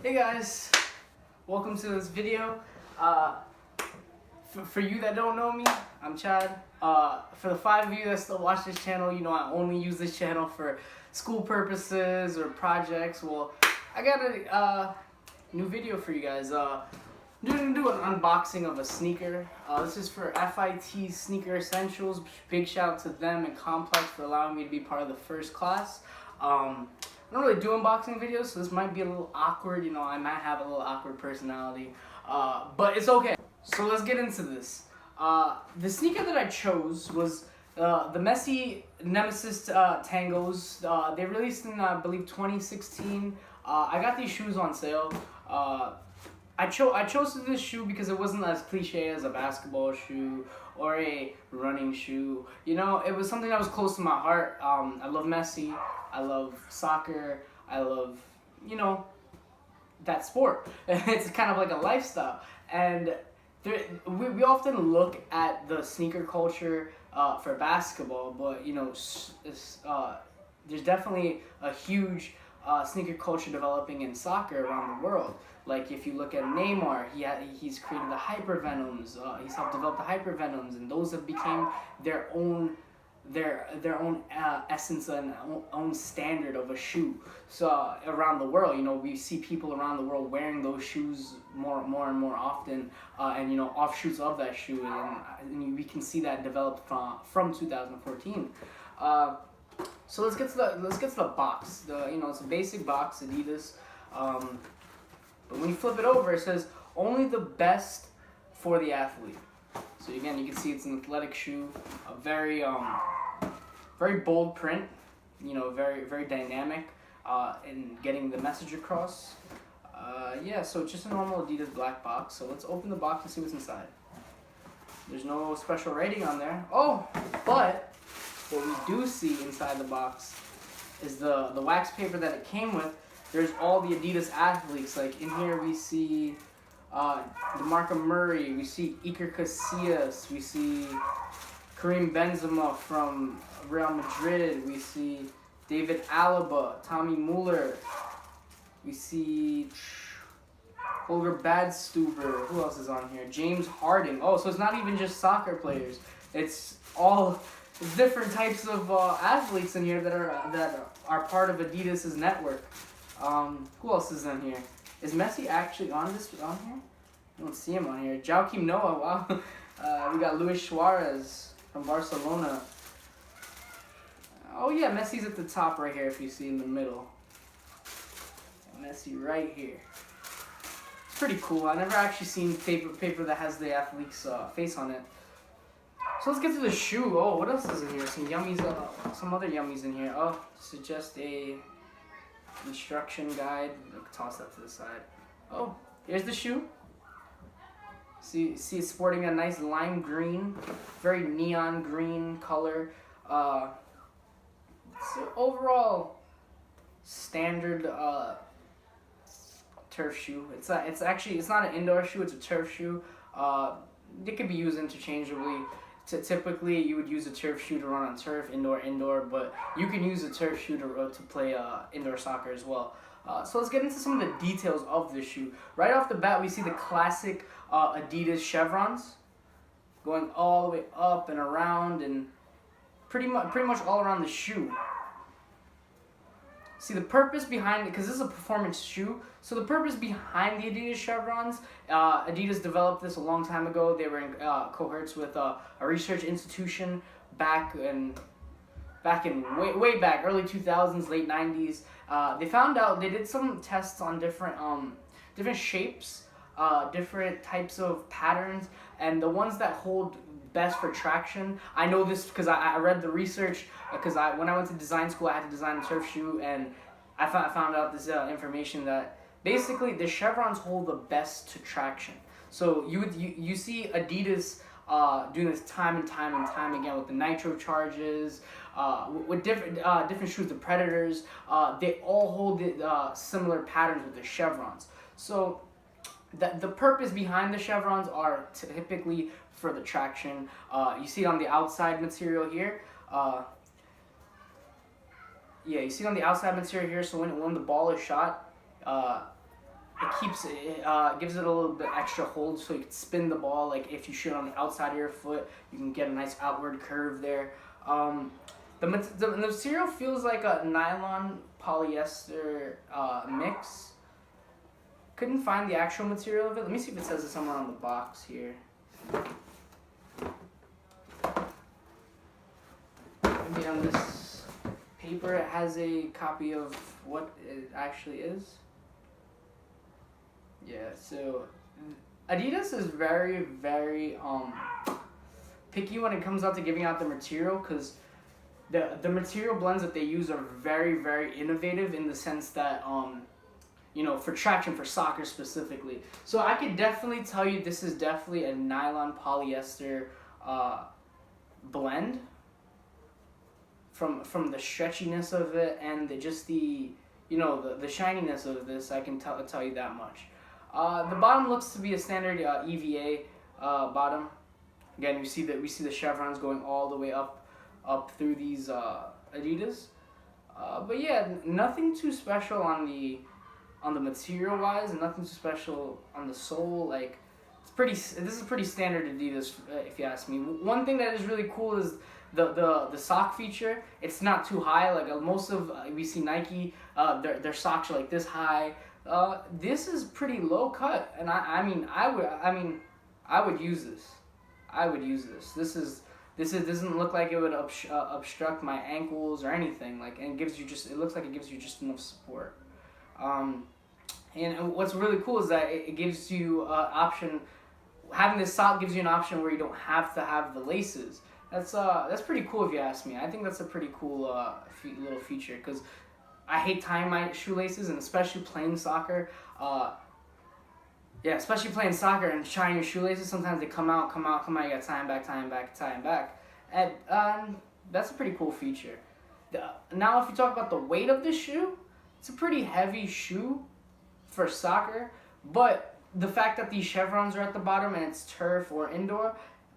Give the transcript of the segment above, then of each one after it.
Hey guys, welcome to this video. For you that don't know me, I'm Chad. For the 5 of you that still watch this channel, you know I only use this channel for school purposes or projects. Well, I got a new video for you guys. I'm gonna do an unboxing of a sneaker. This is for FIT Sneaker Essentials. Big shout out to them and Complex for allowing me to be part of the first class. I don't really do unboxing videos, so this might be a little awkward. You know, I might have a little awkward personality, but it's okay. So let's get into this. The sneaker that I chose was the Messi Nemeziz Tangos. They released in, I believe, 2016. I got these shoes on sale. I chose this shoe because it wasn't as cliche as a basketball shoe or a running shoe. You know, it was something that was close to my heart. I love Messi. I love soccer. I love, you know, that sport. It's kind of like a lifestyle. And we often look at the sneaker culture for basketball, but, you know, there's definitely a huge sneaker culture developing in soccer around the world. Like if you look at Neymar, he's created the hypervenoms. He's helped develop the hypervenoms, and those have became their own essence and own standard of a shoe. So around the world, you know, we see people around the world wearing those shoes more and more often, and you know, offshoots of that shoe, and we can see that develop from 2014. So let's get to the box. You know, it's a basic box, Adidas. But when you flip it over, it says only the best for the athlete. So again, you can see it's an athletic shoe, a very bold print. You know, very dynamic in getting the message across. Yeah, so it's just a normal Adidas black box. So let's open the box and see what's inside. There's no special rating on there. Oh, but what we do see inside the box is the wax paper that it came with. There's all the Adidas athletes. Like in here we see DeMarco Murray, we see Iker Casillas, we see Karim Benzema from Real Madrid, we see David Alaba, Tommy Muller, we see Holger Badstuber, who else is on here? James Harden. Oh, so it's not even just soccer players. It's different types of athletes in here that are part of Adidas's network. Who else is on here? Is Messi actually on here? I don't see him on here. Joakim Noah, wow. We got Luis Suarez from Barcelona. Oh yeah, Messi's at the top right here if you see in the middle. Messi right here. It's pretty cool. I've never actually seen paper that has the athlete's face on it. So let's get to the shoe. Oh, what else is in here? Some yummies, some other yummies in here. Oh, suggest a instruction guide. I'll toss that to the side. Oh, here's the shoe. See it's sporting a nice lime green, very neon green color. It's an overall standard turf shoe. It's not an indoor shoe. It's a turf shoe. It can be used interchangeably. Typically, you would use a turf shoe to run on turf, indoor, but you can use a turf shoe to play indoor soccer as well. So let's get into some of the details of this shoe. Right off the bat, we see the classic Adidas chevrons going all the way up and around, and pretty much all around the shoe. See the purpose behind it, because this is a performance shoe. So the purpose behind the Adidas chevrons, Adidas developed this a long time ago. They were in cohorts with a research institution back in way back, early 2000s, late 90s. They found out, they did some tests on different shapes, different types of patterns, and the ones that hold best for traction. I know this because I read the research, because when I went to design school, I had to design a turf shoe, and I found out this information that basically the chevrons hold the best to traction. So you see Adidas doing this time and time again with the nitro charges, with different shoes, the Predators. They all hold similar patterns with the chevrons. So the purpose behind the chevrons are typically for the traction. You see it on the outside material here. Yeah, you see it on the outside material here. So when the ball is shot, gives it a little bit extra hold, so you can spin the ball. Like if you shoot on the outside of your foot, you can get a nice outward curve there. The material feels like a nylon polyester mix. Couldn't find the actual material of it. Let me see if it says it somewhere on the box here. Maybe on this paper it has a copy of what it actually is. Yeah, so Adidas is very, very picky when it comes out to giving out the material, because the material blends that they use are very, very innovative in the sense that you know, for traction for soccer specifically. So I could definitely tell you this is definitely a nylon polyester blend. From the stretchiness of it and just the, you know, the shininess of this, I can tell you that much. The bottom looks to be a standard EVA bottom. Again, we see the chevrons going all the way up through these Adidas. But yeah, nothing too special on the material wise, and nothing too special on the sole. Like this is pretty standard Adidas, if you ask me. One thing that is really cool is the sock feature. It's not too high. Like most of we see Nike, their socks are like this high. This is pretty low cut, and I would use this. I would use this. This doesn't look like it would obstruct my ankles or anything. Like, and it looks like it gives you just enough support. And what's really cool is that it gives you option. Having this sock gives you an option where you don't have to have the laces. That's pretty cool if you ask me. I think that's a pretty cool little feature, because I hate tying my shoelaces, and especially playing soccer. Especially playing soccer and tying your shoelaces. Sometimes they come out. You gotta tie them back. And that's a pretty cool feature. Now, if you talk about the weight of this shoe, it's a pretty heavy shoe for soccer. But the fact that these chevrons are at the bottom and it's turf or indoor,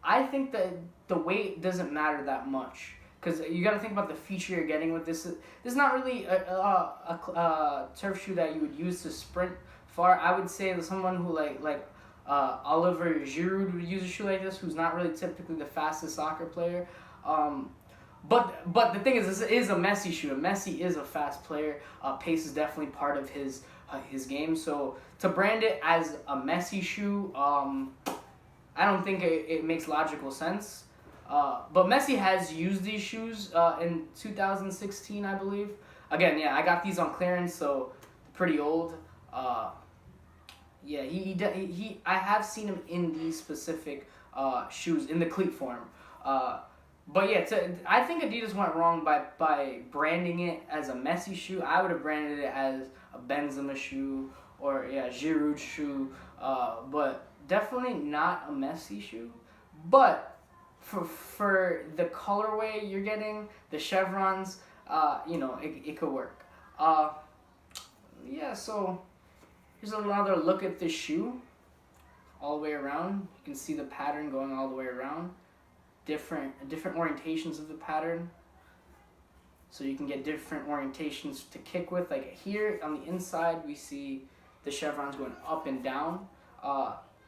I think that the weight doesn't matter that much, because you got to think about the feature you're getting with this. This is not really a turf shoe that you would use to sprint far. I would say that someone who like Oliver Giroud would use a shoe like this, who's not really typically the fastest soccer player. But the thing is, this is a Messi shoe. Messi is a fast player. Pace is definitely part of his game. So to brand it as a Messi shoe, I don't think it makes logical sense. But Messi has used these shoes in 2016, I believe. Again, yeah, I got these on clearance, so pretty old. Yeah, I have seen him in these specific shoes in the cleat form. But yeah, I think Adidas went wrong by branding it as a Messi shoe. I would have branded it as a Benzema shoe or Giroud shoe. But definitely not a Messi shoe. But for the colorway you're getting, the chevrons, you know, it could work. Yeah, so here's another look at this shoe all the way around. You can see the pattern going all the way around. Different orientations of the pattern. So you can get different orientations to kick with. Like here on the inside, we see the chevrons going up and down.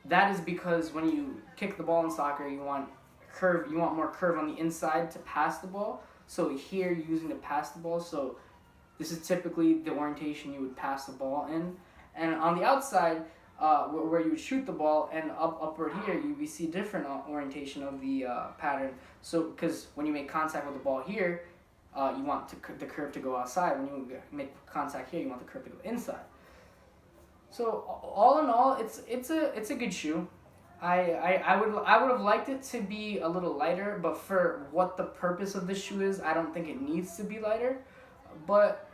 That is because when you kick the ball in soccer, you want more curve on the inside to pass the ball. So here you're using to pass the ball. So this is typically the orientation you would pass the ball in. And on the outside, where you would shoot the ball, and upward here, we see different orientation of the pattern. So because when you make contact with the ball here, you want the curve to go outside. When you make contact here, you want the curve to go inside. So all in all, it's a good shoe. I would have liked it to be a little lighter, but for what the purpose of this shoe is, I don't think it needs to be lighter. But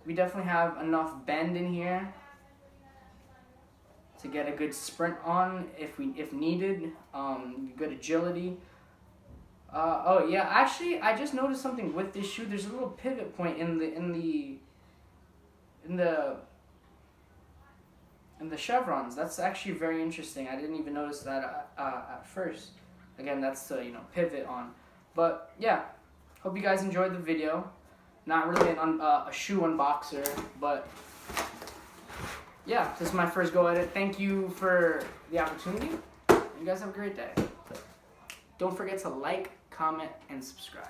we definitely have enough bend in here to get a good sprint on if needed. Good agility. Oh yeah, actually I just noticed something with this shoe. There's a little pivot point in the chevrons. That's actually very interesting. I didn't even notice that at first. Again, that's to pivot on. But yeah, hope you guys enjoyed the video. Not really a shoe unboxer, but yeah, this is my first go at it. Thank you for the opportunity. You guys have a great day. Don't forget to like, comment, and subscribe.